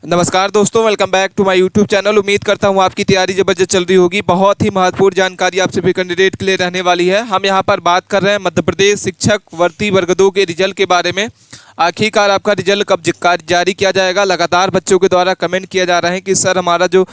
नमस्कार दोस्तों, welcome back to my YouTube channel. उम्मीद करता हूँ आपकी तैयारी जबरदस्त चल रही होगी। बहुत ही महत्वपूर्ण जानकारी आप सभी कैंडिडेट के लिए रहने वाली है। हम यहाँ पर बात कर रहे हैं मध्य प्रदेश शिक्षक भर्ती वर्ग 2 के रिजल्ट के बारे में। आखिरकार आपका रिजल्ट कब जारी किया जाएगा। लगातार बच्चों के द्वारा कमेंट किया जा रहा है कि सर हमारा जो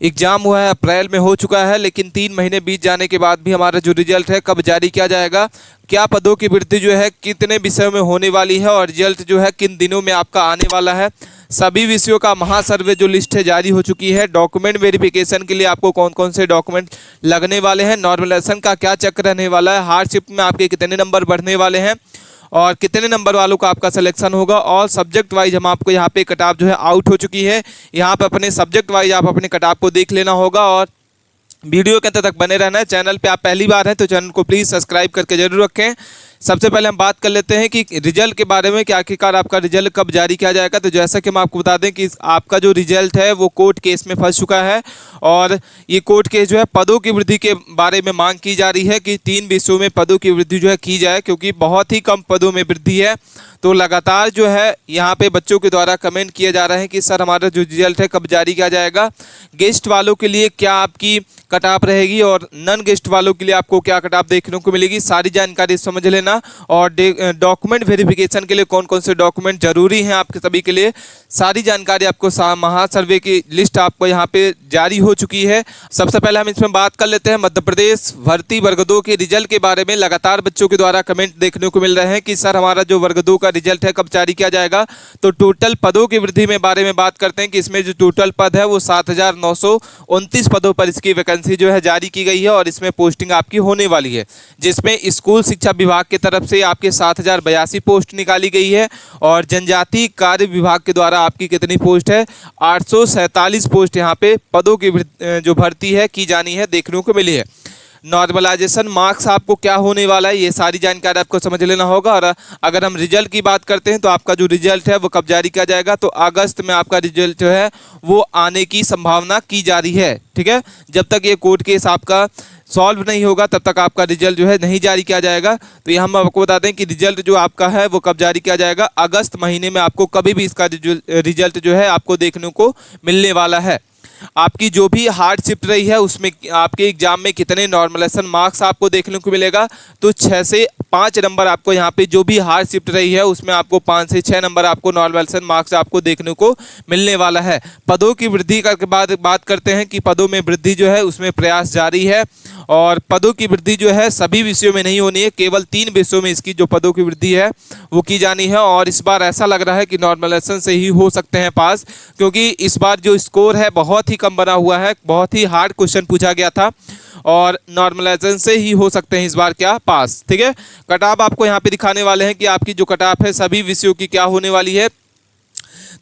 एग्ज़ाम हुआ है अप्रैल में हो चुका है, लेकिन 3 महीने बीत जाने के बाद भी हमारा जो रिजल्ट है कब जारी किया जाएगा, क्या पदों की वृद्धि जो है कितने विषयों में होने वाली है और रिजल्ट जो है किन दिनों में आपका आने वाला है। सभी विषयों का महासर्वे जो लिस्ट है जारी हो चुकी है। डॉक्यूमेंट वेरिफिकेशन के लिए आपको कौन कौन से डॉक्यूमेंट लगने वाले हैं, नॉर्मलाइजेशन का क्या चक्र रहने वाला है, हार्डशिप में आपके कितने नंबर बढ़ने वाले हैं और कितने नंबर वालों का आपका सिलेक्शन होगा। और सब्जेक्ट वाइज हम आपको यहाँ पे कट ऑफ जो है आउट हो चुकी है। यहाँ पे अपने सब्जेक्ट वाइज आप अपने कट ऑफ को देख लेना होगा और वीडियो के अंत तक बने रहना है। चैनल पे आप पहली बार हैं तो चैनल को प्लीज़ सब्सक्राइब करके जरूर रखें। सबसे पहले हम बात कर लेते हैं कि रिजल्ट के बारे में कि आखिरकार आपका रिजल्ट कब जारी किया जाएगा। तो जैसा कि हम आपको बता दें कि आपका जो रिजल्ट है वो कोर्ट केस में फंस चुका है और ये कोर्ट केस जो है पदों की वृद्धि के बारे में मांग की जा रही है कि 3 विषयों में पदों की वृद्धि जो है की जाए, क्योंकि बहुत ही कम पदों में वृद्धि है। तो लगातार जो है यहाँ पे बच्चों के द्वारा कमेंट किए जा रहे हैं कि सर हमारा जो रिजल्ट है कब जारी किया जाएगा। गेस्ट वालों के लिए क्या आपकी कट ऑफ रहेगी और नॉन गेस्ट वालों के लिए आपको क्या कट ऑफ देखने को मिलेगी, सारी जानकारी समझ लेना। और डॉक्यूमेंट वेरिफिकेशन के लिए कौन कौन से डॉक्यूमेंट जरूरी हैं आपके सभी के लिए, सारी जानकारी आपको महासर्वे की लिस्ट आपको यहाँ पे जारी हो चुकी है। सबसे पहले हम इसमें बात कर लेते हैं मध्य प्रदेश भर्ती वर्ग 2 के रिजल्ट के बारे में। लगातार बच्चों के द्वारा कमेंट देखने को मिल रहे हैं कि सर हमारा जो वर्ग 2 का रिजल्ट है कब जारी किया जाएगा। तो टोटल पदों की वृद्धि में बारे में बात करते हैं कि इसमें जो टोटल पद है वो 7,929 पदों पर इसकी वैकेंसी जो है जारी की गई है और इसमें पोस्टिंग आपकी होने वाली है, जिसमें स्कूल शिक्षा विभाग की तरफ से आपके 7,082 पोस्ट निकाली गई है और जनजातीय कार्य विभाग के द्वारा आपकी कितनी पोस्ट है, 847 पोस्ट यहाँ पे पदों की जो भर्ती है की जानी है देखने को मिली है। नॉर्मलाइजेशन मार्क्स आपको क्या होने वाला है, ये सारी जानकारी आपको समझ लेना होगा। और अगर हम रिजल्ट की बात करते हैं तो आपका जो रिजल्ट है वो कब जारी किया जाएगा, तो अगस्त में आपका रिजल्ट जो है वो आने की संभावना की जा रही है। ठीक है, जब तक ये कोर्ट केस आपका सॉल्व नहीं होगा तब तक आपका रिजल्ट जो है नहीं जारी किया जाएगा। तो ये हम आपको बता दें कि रिजल्ट जो आपका है वो कब जारी किया जाएगा, अगस्त महीने में आपको कभी भी इसका रिजल्ट जो है आपको देखने को मिलने वाला है। आपकी जो भी हार्डशिप रही है उसमें आपके एग्जाम में कितने नॉर्मलाइजेशन मार्क्स आपको देखने को मिलेगा, तो 6 से 5 नंबर आपको यहाँ पे जो भी हार्डशिप रही है उसमें आपको 5 से 6 नंबर आपको नॉर्मलाइजेशन मार्क्स आपको देखने को मिलने वाला है। पदों की वृद्धि के बाद बात करते हैं कि पदों में वृद्धि जो है उसमें प्रयास जारी है और पदों की वृद्धि जो है सभी विषयों में नहीं होनी है, केवल 3 विषयों में इसकी जो पदों की वृद्धि है वो की जानी है। और इस बार ऐसा लग रहा है कि नॉर्मलाइजेशन से ही हो सकते हैं पास, क्योंकि इस बार जो स्कोर है बहुत ही कम बना हुआ है, बहुत ही हार्ड क्वेश्चन पूछा गया था और नॉर्मलाइजेशन से ही हो सकते हैं इस बार क्या पास। ठीक है, कट ऑफ आपको यहाँ पे दिखाने वाले हैं कि आपकी जो कट ऑफ है सभी विषयों की क्या होने वाली है,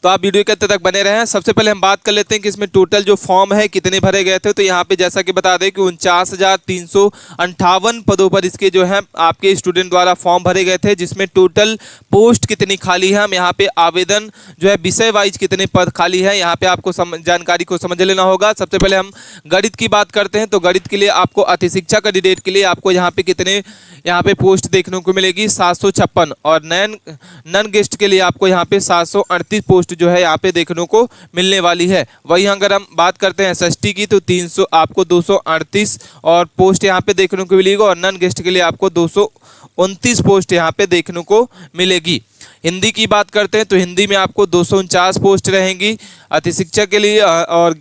तो आप वीडियो के अंत तक बने रहें। सबसे पहले हम बात कर लेते हैं कि इसमें टोटल जो फॉर्म है कितने भरे गए थे। तो यहाँ पे जैसा कि बता दें कि 49,358 पदों पर इसके जो है आपके स्टूडेंट द्वारा फॉर्म भरे गए थे, जिसमें टोटल पोस्ट कितनी खाली है, हम यहाँ पे आवेदन जो है विषय वाइज कितने पद खाली है यहाँ पे आपको जानकारी को समझ लेना होगा। सबसे पहले हम गणित की बात करते हैं तो गणित के लिए आपको अति शिक्षा कैंडिडेट के लिए आपको यहाँ पे कितने यहाँ पे पोस्ट देखने को मिलेगी, 756 और नॉन गेस्ट के लिए आपको यहाँ पे 738 पोस्ट जो है यहाँ पे देखने को मिलने वाली है। वहीं अगर हम बात करते हैं एसएसटी की तो 300 आपको 238 और पोस्ट यहाँ पे देखने को मिलेगी और नॉन गेस्ट के लिए आपको 229 पोस्ट यहाँ पे देखने को मिलेगी। हिंदी की बात करते हैं तो हिंदी में आपको 249 पोस्ट रहेंगी अति शिक्षा के लिए और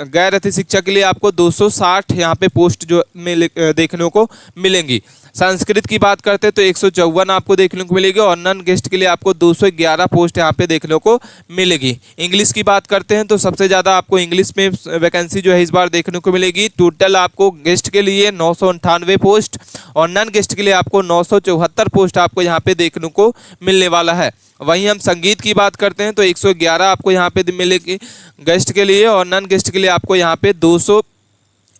गैर अति शिक्षा के लिए आपको 260 यहाँ पे पोस्ट जो देखने को मिलेंगी। संस्कृत की बात करते हैं तो 154 आपको देखने को मिलेगी और नॉन गेस्ट के लिए आपको 211 पोस्ट यहाँ पे देखने को मिलेगी। इंग्लिश की बात करते हैं तो सबसे ज़्यादा आपको इंग्लिश में वैकेंसी जो है इस बार देखने को मिलेगी। टोटल आपको गेस्ट के लिए 998 पोस्ट और नॉन गेस्ट के लिए आपको 974 पोस्ट आपको यहाँ पे देखने को मिलने वाला है। वहीं हम संगीत की बात करते हैं तो 111 आपको यहाँ पे मिलेगी गेस्ट के लिए और नॉन गेस्ट के लिए आपको यहाँ पे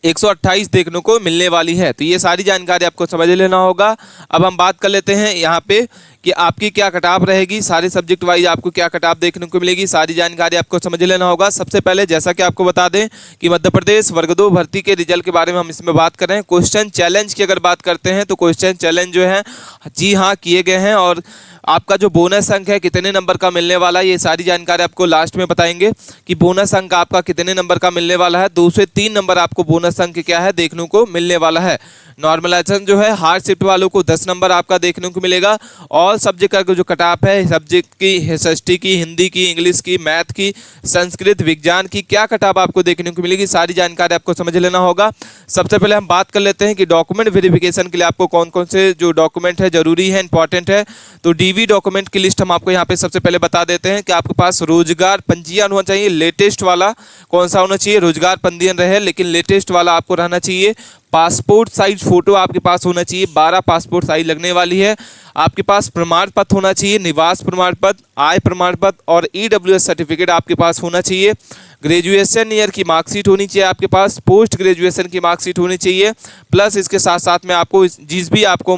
128 देखने को मिलने वाली है। तो ये सारी जानकारी आपको समझ लेना होगा। अब हम बात कर लेते हैं यहाँ पे कि आपकी क्या कट ऑफ रहेगी, सारे सब्जेक्ट वाइज आपको क्या कट ऑफ देखने को मिलेगी, सारी जानकारी आपको समझ लेना होगा। सबसे पहले जैसा कि आपको बता दें कि मध्य प्रदेश वर्ग 2 भर्ती के रिजल्ट के बारे में हम इसमें बात कर रहे हैं। क्वेश्चन चैलेंज की अगर बात करते हैं तो क्वेश्चन चैलेंज जो है जी हाँ किए गए हैं, और आपका जो बोनस अंक है कितने नंबर का मिलने वाला है, ये सारी जानकारी आपको लास्ट में बताएंगे कि बोनस अंक आपका कितने नंबर का मिलने वाला है। 2 से 3 नंबर आपको बोनस अंक क्या है देखने को मिलने वाला है। नॉर्मलाइजेशन जो है हार्ड शिफ्ट वालों को 10 नंबर आपका देखने को मिलेगा। ऑल सब्जेक्ट का जो कट ऑफ है, सब्जेक्ट की एसएसटी की, हिंदी की, इंग्लिश की, मैथ की, संस्कृत, विज्ञान की क्या कट ऑफ आपको देखने को मिलेगी, सारी जानकारी आपको समझ लेना होगा। सबसे पहले हम बात कर लेते हैं कि डॉक्यूमेंट वेरिफिकेशन के लिए आपको कौन कौन से जो डॉक्यूमेंट है जरूरी है, इंपॉर्टेंट है। तो डीवी डॉक्यूमेंट की लिस्ट हम आपको यहाँ पे सबसे पहले बता देते हैं कि आपके पास रोजगार पंजीयन होना चाहिए, लेटेस्ट वाला कौन सा होना चाहिए, रोजगार पंजीयन रहे लेकिन लेटेस्ट वाला आपको रहना चाहिए। पासपोर्ट साइज फोटो आपके पास होना चाहिए, 12 पासपोर्ट साइज लगने वाली है। आपके पास प्रमाण पत्र होना चाहिए, निवास प्रमाण पत्र, आय प्रमाण पत्र और ईडब्ल्यूएस सर्टिफिकेट आपके पास होना चाहिए। ग्रेजुएशन ईयर की मार्कशीट होनी चाहिए आपके पास, पोस्ट ग्रेजुएशन की मार्कशीट होनी चाहिए, प्लस इसके साथ साथ में आपको जिस भी आपको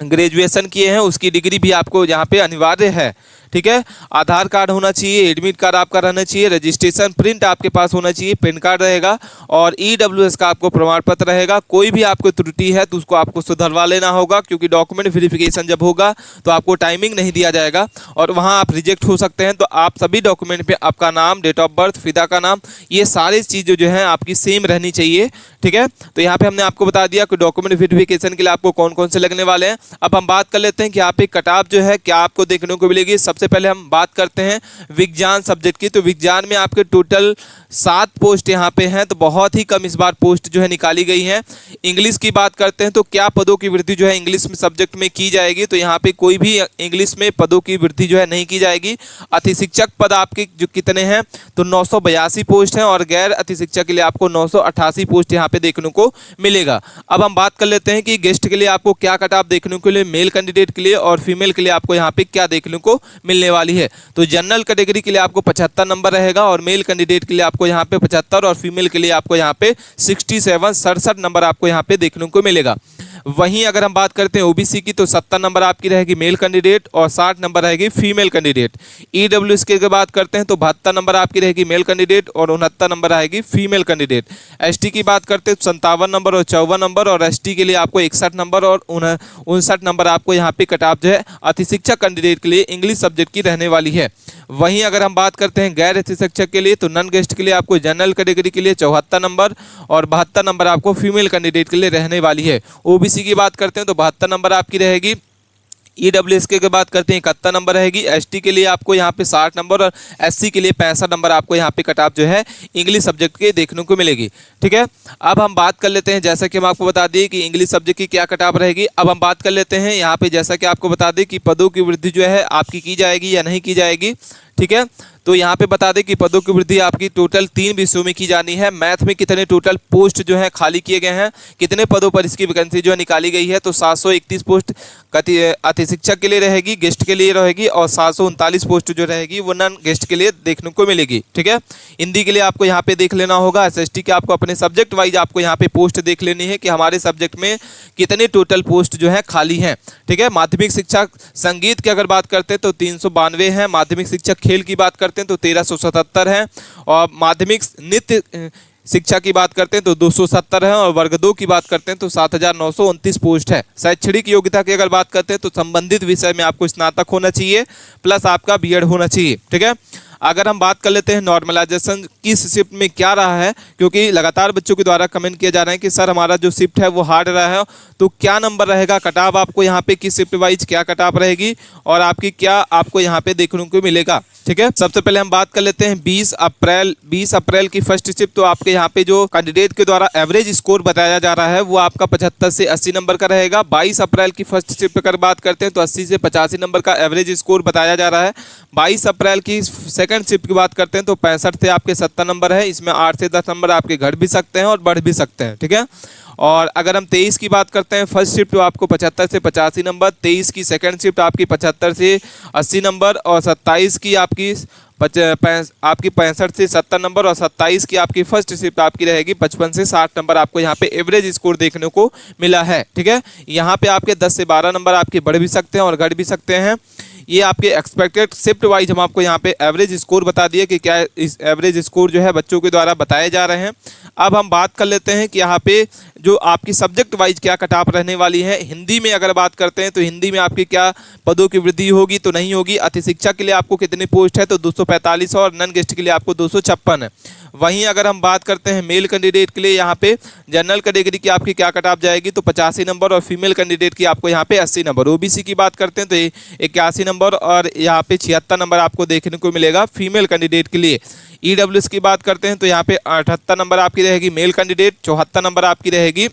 ग्रेजुएशन किए हैं उसकी डिग्री भी आपको यहाँ पे अनिवार्य है। ठीक है, आधार कार्ड होना चाहिए, एडमिट कार्ड आपका रहना चाहिए, रजिस्ट्रेशन प्रिंट आपके पास होना चाहिए, पैन कार्ड रहेगा और ईडब्ल्यूएस का आपको प्रमाण पत्र रहेगा। कोई भी आपको त्रुटि है तो उसको आपको सुधरवा लेना होगा, क्योंकि डॉक्यूमेंट वेरिफिकेशन जब होगा तो आपको टाइमिंग नहीं दिया जाएगा और वहाँ आप रिजेक्ट हो सकते हैं। तो आप सभी डॉक्यूमेंट पे आपका नाम, डेट ऑफ बर्थ, फिदा का नाम, ये सारी चीज़ें जो है आपकी सेम रहनी चाहिए। ठीक है, तो यहाँ पे हमने आपको बता दिया कि डॉक्यूमेंट वेरिफिकेशन के लिए आपको कौन कौन से लगने वाले हैं। अब हम बात कर लेते हैं कि यहाँ पे कट ऑफ जो है क्या आपको देखने को मिलेगी। सबसे पहले हम बात करते हैं विज्ञान सब्जेक्ट की। तो विज्ञान में आपके टोटल 7 पोस्ट यहाँ पे हैं, तो बहुत ही कम इस बार पोस्ट जो है निकाली गई है। इंग्लिश की बात करते हैं तो क्या पदों की वृद्धि जो है इंग्लिश में सब्जेक्ट में की जाएगी, तो यहाँ पे कोई भी इंग्लिश में पदों की वृद्धि जो है नहीं की जाएगी। अति शिक्षक पद आपके जो कितने हैं, तो 982 पोस्ट हैं और गैर अति शिक्षक के लिए आपको 988 पोस्ट यहाँ पे देखने को मिलेगा। अब हम बात कर लेते हैं कि गेस्ट के लिए आपको क्या कट ऑफ देखने को मिले, मेल कैंडिडेट के लिए और फीमेल के लिए आपको यहाँ पे क्या देखने को मिलने वाली है। तो जनरल कैटेगरी के लिए आपको 75 नंबर रहेगा और मेल कैंडिडेट के लिए आपको यहाँ पे 75 और फीमेल के लिए आपको यहाँ पे 67 नंबर आपको यहाँ पे देखने को मिलेगा। वहीं अगर हम बात करते हैं ओबीसी की तो 70 नंबर आपकी रहेगी मेल कैंडिडेट और 60 नंबर रहेगी फीमेल कैंडिडेट। ईडब्ल्यूएस की बात करते हैं तो 72 नंबर आपकी रहेगी मेल कैंडिडेट और 69 नंबर रहेगी फीमेल कैंडिडेट। एसटी की बात करते हैं तो 57 नंबर और 54 नंबर और एसटी के लिए आपको 61 नंबर और 59 नंबर आपको यहाँ पे कट ऑफ जो है अति शिक्षक कैंडिडेट के लिए इंग्लिश सब्जेक्ट की रहने वाली है। वहीं अगर हम बात करते हैं गैर अति शिक्षक के लिए तो नॉन गेस्ट के लिए आपको जनरल कैटेगरी के लिए 74 नंबर और 72 नंबर आपको फीमेल कैंडिडेट के लिए रहने वाली है। ओबीसी की बात करते हैं तो 72 नंबर आपकी रहेगी। ईडब्ल्यूएस के बात करते हैं 71 नंबर रहेगी। एसटी के लिए आपको यहाँ पे 60 नंबर और एससी के लिए 65 नंबर आपको यहाँ पे कट ऑफ जो है इंग्लिश सब्जेक्ट के देखने को मिलेगी। ठीक है, अब हम बात कर लेते हैं जैसा कि हम आपको बता दिए कि इंग्लिश सब्जेक्ट की क्या कट ऑफ रहेगी। अब हम बात कर लेते हैं यहाँ पे जैसा कि आपको बता दें कि पदों की वृद्धि जो है आपकी की जाएगी या नहीं की जाएगी। ठीक है, तो यहाँ पे बता दें कि पदों की वृद्धि आपकी टोटल 3 विषयों में की जानी है। मैथ में कितने टोटल पोस्ट जो है खाली किए गए हैं, कितने पदों पर इसकी वैकेंसी जो है निकाली गई है, तो 731 पोस्ट अति शिक्षक के लिए रहेगी, गेस्ट के लिए रहेगी और 739 पोस्ट जो रहेगी वो नॉन गेस्ट के लिए देखने को मिलेगी। ठीक है, हिंदी के लिए आपको यहाँ पे देख लेना होगा। एसएसटी के आपको अपने सब्जेक्ट वाइज आपको यहाँ पे पोस्ट देख लेनी है कि हमारे सब्जेक्ट में कितने टोटल पोस्ट जो है खाली हैं। ठीक है, माध्यमिक शिक्षक संगीत की अगर बात करते हैं तो 392 है। माध्यमिक शिक्षक खेल की बात करते हैं तो 1377 है और माध्यमिक नृत्य शिक्षा की बात करते हैं तो 270 है और वर्ग 2 की बात करते हैं तो 7929 पोस्ट है। शैक्षणिक योग्यता की अगर बात करते हैं तो संबंधित विषय में आपको स्नातक होना चाहिए प्लस आपका बीएड होना चाहिए। ठीक है, अगर हम बात कर लेते हैं नॉर्मलाइजेशन किस शिफ्ट में क्या रहा है, क्योंकि लगातार बच्चों के द्वारा कमेंट किया जा रहा है कि सर हमारा जो शिफ्ट है वो हार्ड रहा है, तो क्या नंबर रहेगा, कट ऑफ आपको यहाँ पे किस शिफ्ट वाइज क्या कट ऑफ रहेगी और आपकी क्या आपको यहाँ पे देखने को मिलेगा। ठीक है, सबसे पहले हम बात कर लेते हैं 20 अप्रैल की फर्स्ट शिफ्ट। तो आपके यहाँ पे जो कैंडिडेट के द्वारा एवरेज स्कोर बताया जा रहा है वो आपका 75 से 80 नंबर का रहेगा। 22 अप्रैल की फर्स्ट शिफ्ट अगर बात करते हैं तो 80 से 85 नंबर का एवरेज स्कोर बताया जा रहा है। 22 अप्रैल की सेकंड शिफ्ट की बात करते हैं तो 65 से आपके 70 नंबर है। इसमें 8 से 10 नंबर आपके घट भी सकते हैं और बढ़ भी सकते हैं। ठीक है, और अगर हम 23 की बात करते हैं फर्स्ट शिफ्ट तो आपको 75 से 85 नंबर, 23 की सेकंड शिफ्ट आपकी 75 से 80 नंबर और 27 की आपकी आपकी 65 से 70 नंबर, और 27 की आपकी फर्स्ट शिफ्ट आपकी रहेगी 55 से 60 नंबर आपको यहाँ पे एवरेज स्कोर देखने को मिला है। ठीक है, यहाँ पे आपके 10 से 12 नंबर आपके बढ़ भी सकते हैं और घट भी सकते हैं। ये आपके एक्सपेक्टेड शिफ्ट वाइज हम आपको यहाँ पे एवरेज स्कोर बता दिए कि क्या इस एवरेज स्कोर जो है बच्चों के द्वारा बताए जा रहे हैं। अब हम बात कर लेते हैं कि यहाँ पे जो आपकी सब्जेक्ट वाइज क्या कट ऑफ रहने वाली है। हिंदी में अगर बात करते हैं तो हिंदी में आपकी क्या पदों की वृद्धि होगी तो नहीं होगी। अति शिक्षा के लिए आपको कितनी पोस्ट है तो 245 और नन गेस्ट के लिए आपको 256 है। वहीं अगर हम बात करते हैं मेल कैंडिडेट के लिए, यहाँ पे जनरल कैटेगरी की आपकी क्या कट ऑफ जाएगी तो 85 नंबर, और फीमेल कैंडिडेट की आपको यहाँ पे 80 नंबर। ओबीसी की बात करते हैं तो 81 नंबर और यहाँ पे 76 नंबर आपको देखने को मिलेगा फीमेल कैंडिडेट के लिए। ईडब्ल्यूएस की बात करते हैं तो यहाँ पे 78 नंबर आपकी रहेगी मेल कैंडिडेट, 74 नंबर आपकी रहेगी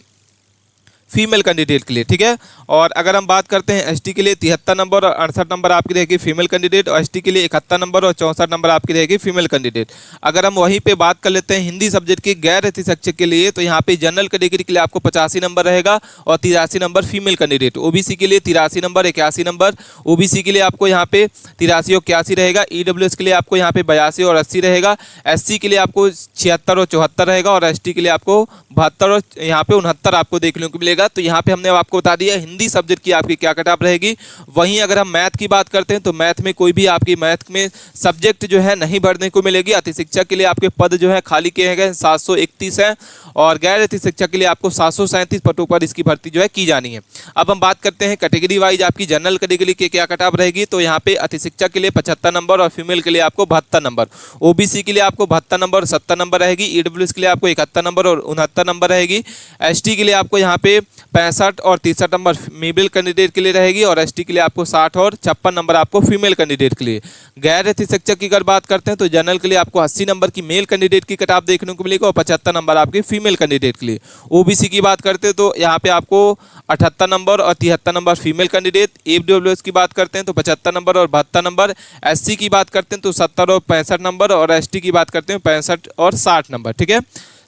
फीमेल कैंडिडेट के लिए। ठीक है, और अगर हम बात करते हैं एसटी के लिए 73 नंबर और 68 नंबर आपकी रहेगी फीमेल कैंडिडेट, और एसटी के लिए 71 नंबर और 64 नंबर आपकी रहेगी फीमेल कैंडिडेट। अगर हम वहीं पे बात कर लेते हैं हिंदी सब्जेक्ट की गैर अति शिक्षक के लिए, तो यहाँ पे जनरल कैटेगरी के लिए आपको 85 नंबर रहेगा और 83 नंबर फीमेल कैंडिडेट। ओबीसी के लिए 83 नंबर 81 नंबर, ओबीसी के लिए आपको यहाँ पे 83 और 81 रहेगा। ईडब्ल्यूएस के लिए आपको यहाँ पे 82 और 80 रहेगा। एससी के लिए आपको 76 और 74 रहेगा, और एसटी के लिए आपको 72 और यहाँ पे 69 आपको देखने को मिलेगा। तो यहाँ पे हमने आपको बता दिया हिंदी सब्जेक्ट की आपकी क्या कट ऑफ रहेगी। वहीं अगर हम मैथ की बात करते हैं तो मैथ में कोई भी आपकी मैथ में सब्जेक्ट जो है नहीं बढ़ने को मिलेगी। अति शिक्षक के लिए आपके पद जो है खाली किए गए 731 है, और गैर अति शिक्षक के लिए आपको 737 पदों पर इसकी भर्ती जो है की जानी है। अब हम बात करते हैं कैटेगरी वाइज आपकी जनरल कैटेगरी की क्या कट ऑफ रहेगी। तो यहाँ पे अति शिक्षक के लिए 75 नंबर और फीमेल के लिए आपको 72 नंबर। ओबीसी के लिए आपको 72 नंबर और 70 नंबर रहेगी। ईडब्ल्यूएस के लिए आपको 71 नंबर और 69 नंबर रहेगी। एसटी के लिए आपको यहाँ पे 65 और 63 नंबर मेल कैंडिडेट के लिए रहेगी, और एसटी के लिए आपको 60 और 56 नंबर आपको फीमेल कैंडिडेट के लिए। गैर अति शिक्षक की अगर बात करते हैं तो जनरल के लिए आपको 80 नंबर की मेल कैंडिडेट की कट ऑफ देखने को मिलेगी और 75 नंबर आपकी फीमेल कैंडिडेट के लिए। ओबीसी की बात करते हैं तो यहाँ पे आपको 78 नंबर और 73 नंबर फीमेल कैंडिडेट। ईडब्ल्यूएस की बात करते हैं तो 75 नंबर और 72 नंबर। एससी की बात करते हैं तो 70 और 65 नंबर, और एसटी की बात करते हैं 65 और 60 नंबर। ठीक है,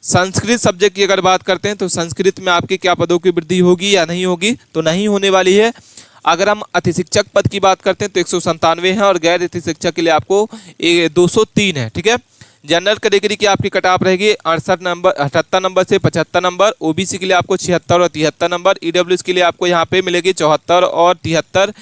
संस्कृत सब्जेक्ट की अगर बात करते हैं तो संस्कृत में आपके क्या पदों की वृद्धि होगी या नहीं होगी तो नहीं होने वाली है। अगर हम अति शिक्षक पद की बात करते हैं तो 197 है, और गैर अति शिक्षक के लिए आपको 203 है। ठीक है, जनरल कैटेगरी की आपकी कट ऑफ रहेगी 78 नंबर से 75 नंबर। ओबीसी के लिए आपको 76 और 73 नंबर। ईडब्ल्यूएस के लिए आपको यहाँ पे मिलेगी 74 और 73।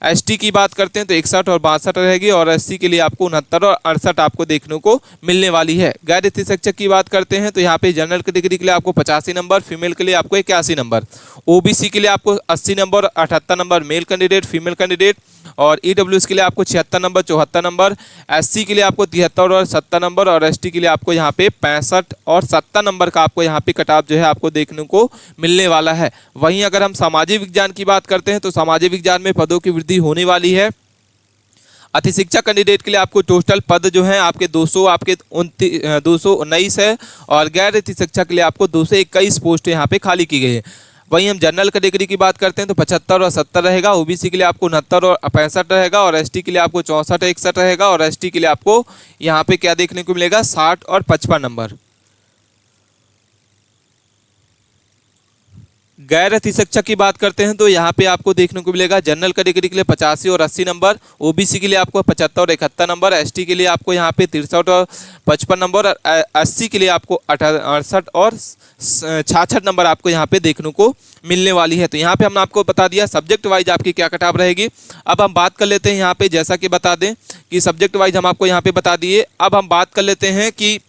एसटी की बात करते हैं तो 61 और 62 रहेगी, और एससी के लिए आपको 69 और 68 आपको देखने को मिलने वाली है। गैर अति शिक्षक की बात करते हैं तो यहाँ पे जनरल कैटेगरी के लिए आपको 85 नंबर, फीमेल के लिए आपको 81 नंबर। ओबीसी के लिए आपको 80 नंबर और 78 number male candidate female candidate, और ईडब्ल्यूएस के लिए आपको 76 नंबर 74 नंबर। एससी के लिए आपको 73 और 70 नंबर, और एसटी के लिए आपको यहाँ पे 65 और 70 नंबर का आपको यहाँ पे कट ऑफ जो है आपको देखने को मिलने वाला है। वहीं अगर हम सामाजिक विज्ञान की बात करते हैं तो सामाजिक विज्ञान में पदों की वृद्धि होने वाली है। अति शिक्षक कैंडिडेट के लिए आपको टोटल पद जो है आपके 219 है, और गैर अति शिक्षक के लिए आपको 221 पोस्ट यहाँ पे खाली की गई है। वहीं हम जनरल कैटेगरी की बात करते हैं तो 75 और 70 रहेगा। ओबीसी के लिए आपको 69 और 65 रहेगा, और एसटी के लिए आपको 64 61 रहेगा, और एसटी के लिए आपको यहाँ पे क्या देखने को मिलेगा 60 और 55 नंबर। गैर अति शिक्षक की बात करते हैं तो यहाँ पे आपको देखने को मिलेगा जनरल कैटेगरी के लिए 85 और 80 नंबर। ओबीसी के लिए आपको 75 और 71 नंबर। एसटी के लिए आपको यहाँ पे 63 और 55 नंबर, और एससी के लिए आपको 68 और 66 नंबर आपको यहाँ पे देखने को मिलने वाली है। तो यहाँ पे हमने आपको बता दिया सब्जेक्ट वाइज आपकी क्या कट ऑफ रहेगी। अब हम बात कर लेते हैं यहाँ पे, जैसा कि बता दें कि सब्जेक्ट वाइज हम आपको यहाँ पे बता दिए। अब हम बात कर लेते हैं कि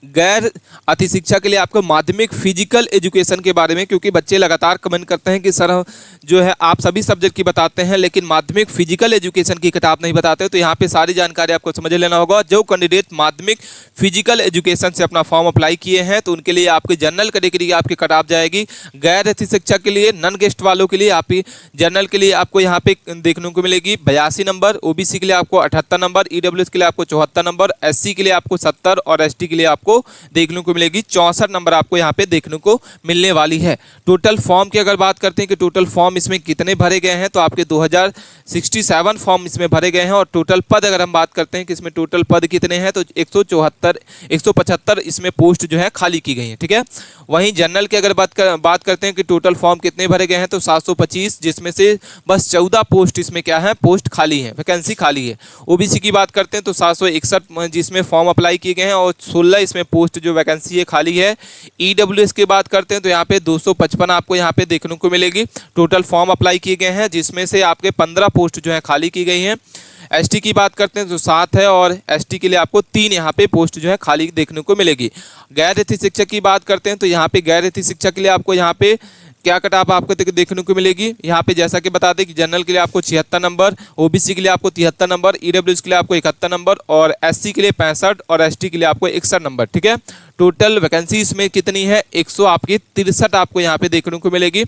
गैर अति शिक्षा के लिए आपको माध्यमिक फिजिकल एजुकेशन के बारे में, क्योंकि बच्चे लगातार कमेंट करते हैं कि सर जो है आप सभी सब्जेक्ट की बताते हैं लेकिन माध्यमिक फिजिकल एजुकेशन की किताब नहीं बताते। तो यहाँ पे सारी जानकारी आपको समझ लेना होगा। जो कैंडिडेट माध्यमिक फिजिकल एजुकेशन से अपना फॉर्म अप्लाई किए हैं तो उनके लिए आपकी जनरल कैटेगरी आपकी किताब जाएगी। गैर अति शिक्षा के लिए नन गेस्ट वालों के लिए आप जनरल के लिए आपको यहाँ पे देखने को मिलेगी 82 नंबर। ओबीसी के लिए आपको 78 नंबर। ईडब्ल्यूएस के लिए आपको 74 नंबर। एससी के लिए आपको 70 और एसटी के लिए आपको आपको देखने को मिलेगी, 64 नंबर आपको यहाँ पे देखने को मिलने वाली है। टोटल फॉर्म की अगर बात करते हैं कि टोटल फॉर्म इसमें कितने भरे गए हैं, तो आपके 2067 फॉर्म इसमें भरे गए हैं। और टोटल पद अगर हम बात करते हैं कि इसमें टोटल पद कितने हैं, तो 175 इसमें पोस्ट जो है खाली की गई है। ठीक है, वहीं जनरल की अगर बात करते हैं कि टोटल फॉर्म कितने भरे गए हैं, तो 725, जिसमें से बस 14 पोस्ट इसमें क्या है, पोस्ट खाली है, वैकेंसी खाली है। ओबीसी की बात करते हैं तो 761 जिसमें फॉर्म अप्लाई किए गए हैं और 16 इसमें पोस्ट जो वैकेंसी है खाली है। ईडब्ल्यूएस की बात करते हैं तो यहाँ पे 255 आपको यहाँ पे देखने को मिलेगी, टोटल फॉर्म अप्लाई किए गए हैं, जिसमें से आपके 15 पोस्ट जो है खाली की गई हैं। एसटी की बात करते हैं तो 7 है और एसटी के लिए आपको 3 यहाँ पे पोस्ट जो है खाली देखने को मिलेगी। गैर रैयती शिक्षक की बात करते हैं तो यहाँ पे गैर रैयती शिक्षक के लिए आपको यहाँ पे क्या कट ऑफ आपको देखने को मिलेगी। यहाँ पे जैसा कि बता दें कि जनरल के लिए आपको 76 नंबर, ओबीसी के लिए आपको 73 नंबर, ईडब्ल्यूएस के लिए आपको 71 नंबर और एससी के लिए 65 और एसटी के लिए आपको 61 नंबर। ठीक है, टोटल वैकेंसी इसमें कितनी है, 163 आपको यहाँ पे देखने को मिलेगी।